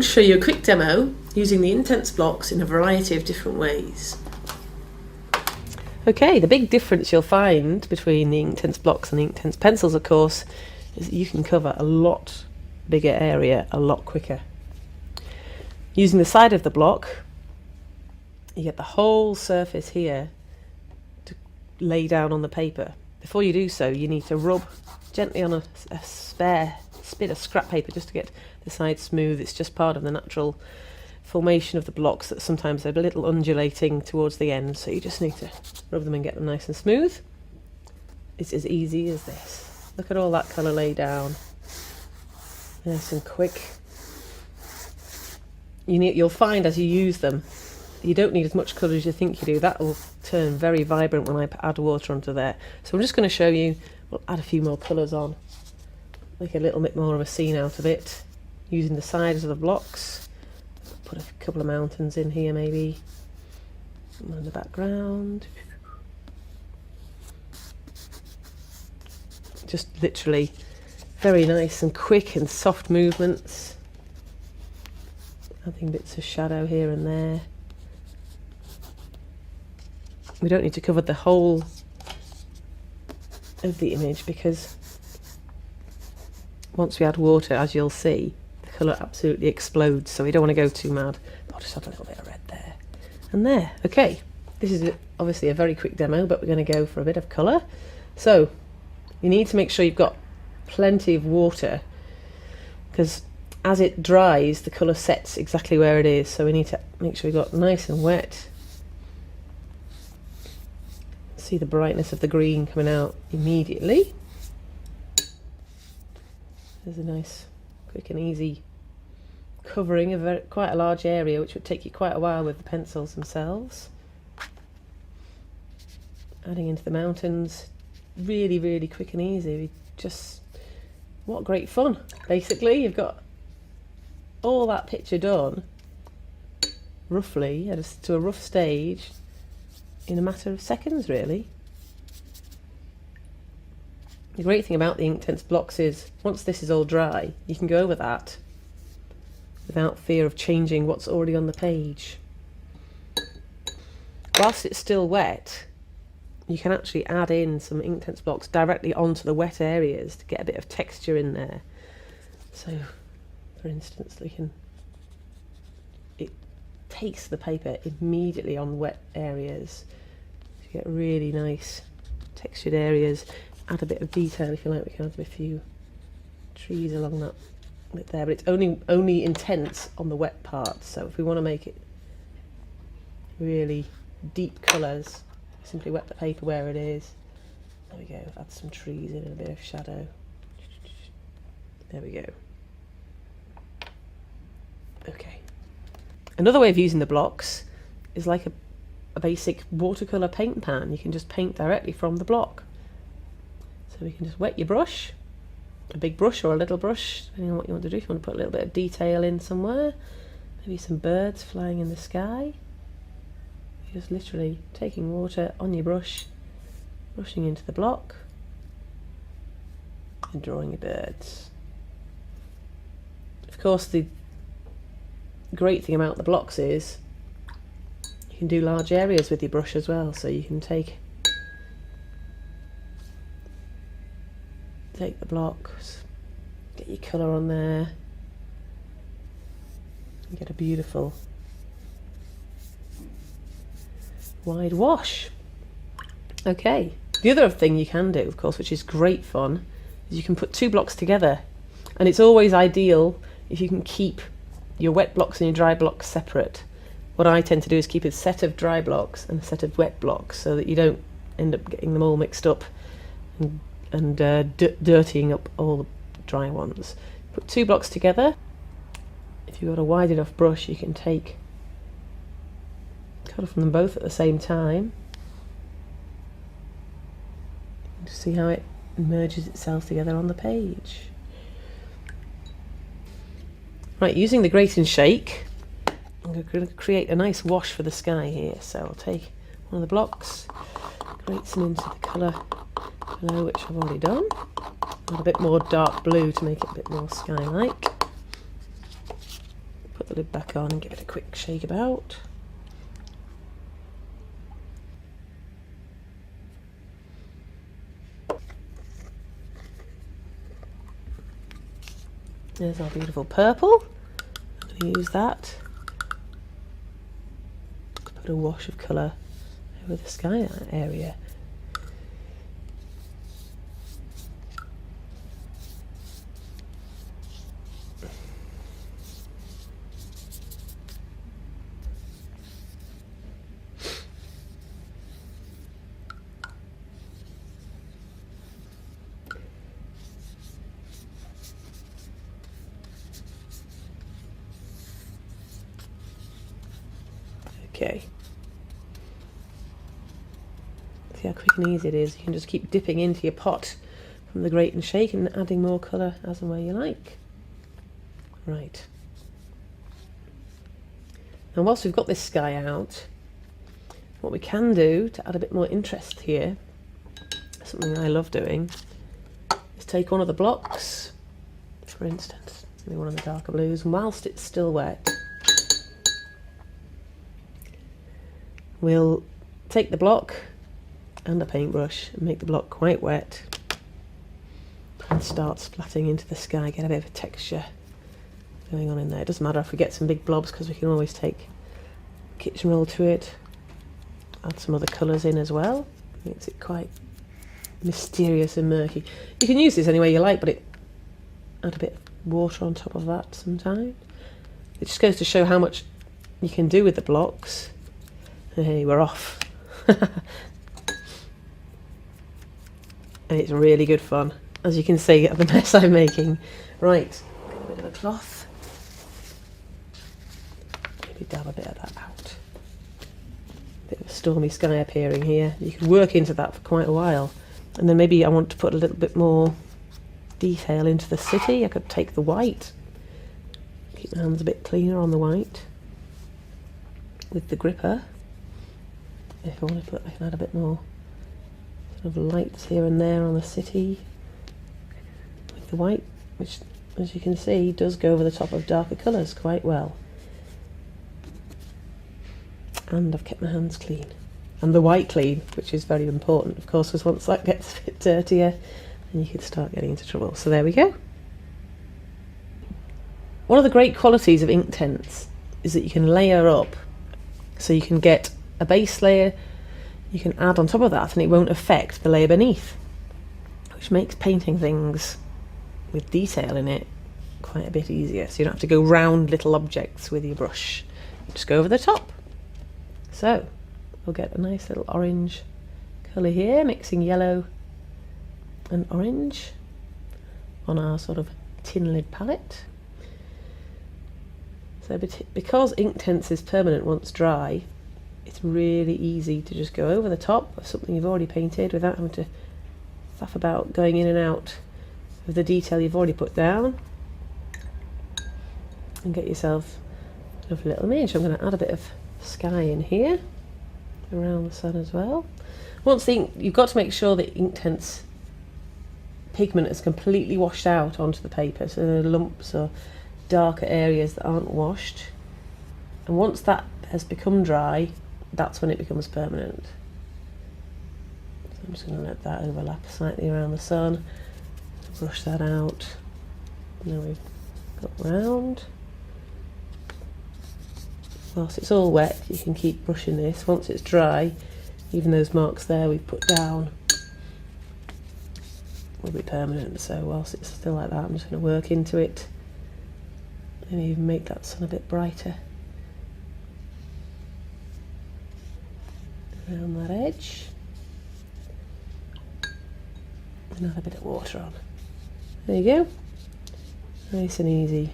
to show you a quick demo using the Inktense blocks in a variety of different ways. Okay, the big difference you'll find between the Inktense blocks and the Inktense pencils, of course, is that you can cover a lot bigger area a lot quicker. Using the side of the block, you get the whole surface here to lay down on the paper. Before you do so, you need to rub gently on a spare bit of scrap paper just to get the side smooth. It's just part of the natural formation of the blocks that sometimes they're a little undulating towards the end, so you just need to rub them and get them nice and smooth. It's as easy as this. Look at all that colour laid down. Nice and quick. You'll find as you use them, you don't need as much colour as you think you do. That will turn very vibrant when I add water onto there. So I'm just going to show you, we'll add a few more colours on, make a little bit more of a scene out of it, using the sides of the blocks. Put a couple of mountains in here maybe, one in the background. Just literally very nice and quick and soft movements. Adding bits of shadow here and there. We don't need to cover the whole of the image because once we add water, as you'll see, the colour absolutely explodes, so we don't want to go too mad. I'll just add a little bit of red there and there. Okay, this is obviously a very quick demo, but we're going to go for a bit of colour. So you need to make sure you've got plenty of water, because as it dries the colour sets exactly where it is, so we need to make sure we've got nice and wet. See the brightness of the green coming out immediately. There's a nice quick and easy covering of quite a large area, which would take you quite a while with the pencils themselves. Adding into the mountains, really, really quick and easy. What great fun. Basically, you've got all that picture done roughly to a rough stage in a matter of seconds, really. The great thing about the Inktense blocks is once this is all dry, you can go over that without fear of changing what's already on the page. Whilst it's still wet, you can actually add in some Inktense blocks directly onto the wet areas to get a bit of texture in there. So, for instance, it takes the paper immediately on wet areas. So you get really nice textured areas. Add a bit of detail if you like. We can add a few trees along that bit there, but it's only intense on the wet part. So if we want to make it really deep colours, simply wet the paper where it is. There we go. Add some trees in and a bit of shadow. There we go. Okay. Another way of using the blocks is like a basic watercolour paint pan. You can just paint directly from the block. So we can just wet your brush, a big brush or a little brush, depending on what you want to do. If you want to put a little bit of detail in somewhere, maybe some birds flying in the sky. You're just literally taking water on your brush, brushing into the block, and drawing your birds. Of course, the great thing about the blocks is you can do large areas with your brush as well, so you can take the blocks, get your colour on there, and get a beautiful wide wash. Okay, the other thing you can do, of course, which is great fun, is you can put two blocks together, and it's always ideal if you can keep your wet blocks and your dry blocks separate. What I tend to do is keep a set of dry blocks and a set of wet blocks so that you don't end up getting them all mixed up and dirtying up all the dry ones. Put two blocks together. If you've got a wide enough brush, you can take colour from them both at the same time. And see how it merges itself together on the page. Right, using the grate and shake, I'm going to create a nice wash for the sky here. So I'll take one of the blocks, grate some into the colour below, which I've already done. Add a bit more dark blue to make it a bit more sky-like. put the lid back on and give it a quick shake about. There's our beautiful purple. I'm going to use that to put a wash of colour over the sky area. Okay. See how quick and easy it is. You can just keep dipping into your pot from the grate and shake and adding more colour as and where you like. Right. Now whilst we've got this sky out, what we can do to add a bit more interest here, something I love doing, is take one of the blocks, for instance, maybe one of the darker blues, and whilst it's still wet, we'll take the block and a paintbrush and make the block quite wet and start splatting into the sky, get a bit of a texture going on in there. It doesn't matter if we get some big blobs because we can always take kitchen roll to it, add some other colours in as well. Makes it quite mysterious and murky. You can use this any way you like, but add a bit of water on top of that sometimes. It just goes to show how much you can do with the blocks. Hey, we're off. And it's really good fun, as you can see at the mess I'm making. Right, get a bit of a cloth. Maybe dab a bit of that out. Bit of a stormy sky appearing here. You could work into that for quite a while. And then maybe I want to put a little bit more detail into the city. I could take the white, keep my hands a bit cleaner on the white with the gripper. If I want to I can add a bit more sort of lights here and there on the city with the white, which, as you can see, does go over the top of darker colours quite well. And I've kept my hands clean. And the white clean, which is very important, of course, because once that gets a bit dirtier, then you could start getting into trouble. So there we go. One of the great qualities of Inktense is that you can layer up, so you can get a base layer, you can add on top of that and it won't affect the layer beneath, which makes painting things with detail in it quite a bit easier. So you don't have to go round little objects with your brush, just go over the top. So we'll get a nice little orange colour here, mixing yellow and orange on our sort of tin lid palette. So because Inktense is permanent once dry, it's really easy to just go over the top of something you've already painted without having to faff about going in and out of the detail you've already put down, and get yourself a little image. I'm going to add a bit of sky in here around the sun as well. Once the ink, you've got to make sure that Inktense pigment is completely washed out onto the paper, so there are lumps or darker areas that aren't washed, and once that has become dry, that's when it becomes permanent. So I'm just going to let that overlap slightly around the sun, brush that out. Now we've got round. Whilst it's all wet, you can keep brushing this. Once it's dry, even those marks there we've put down will be permanent. So whilst it's still like that, I'm just going to work into it and even make that sun a bit brighter around that edge, and add a bit of water on. There you go, nice and easy.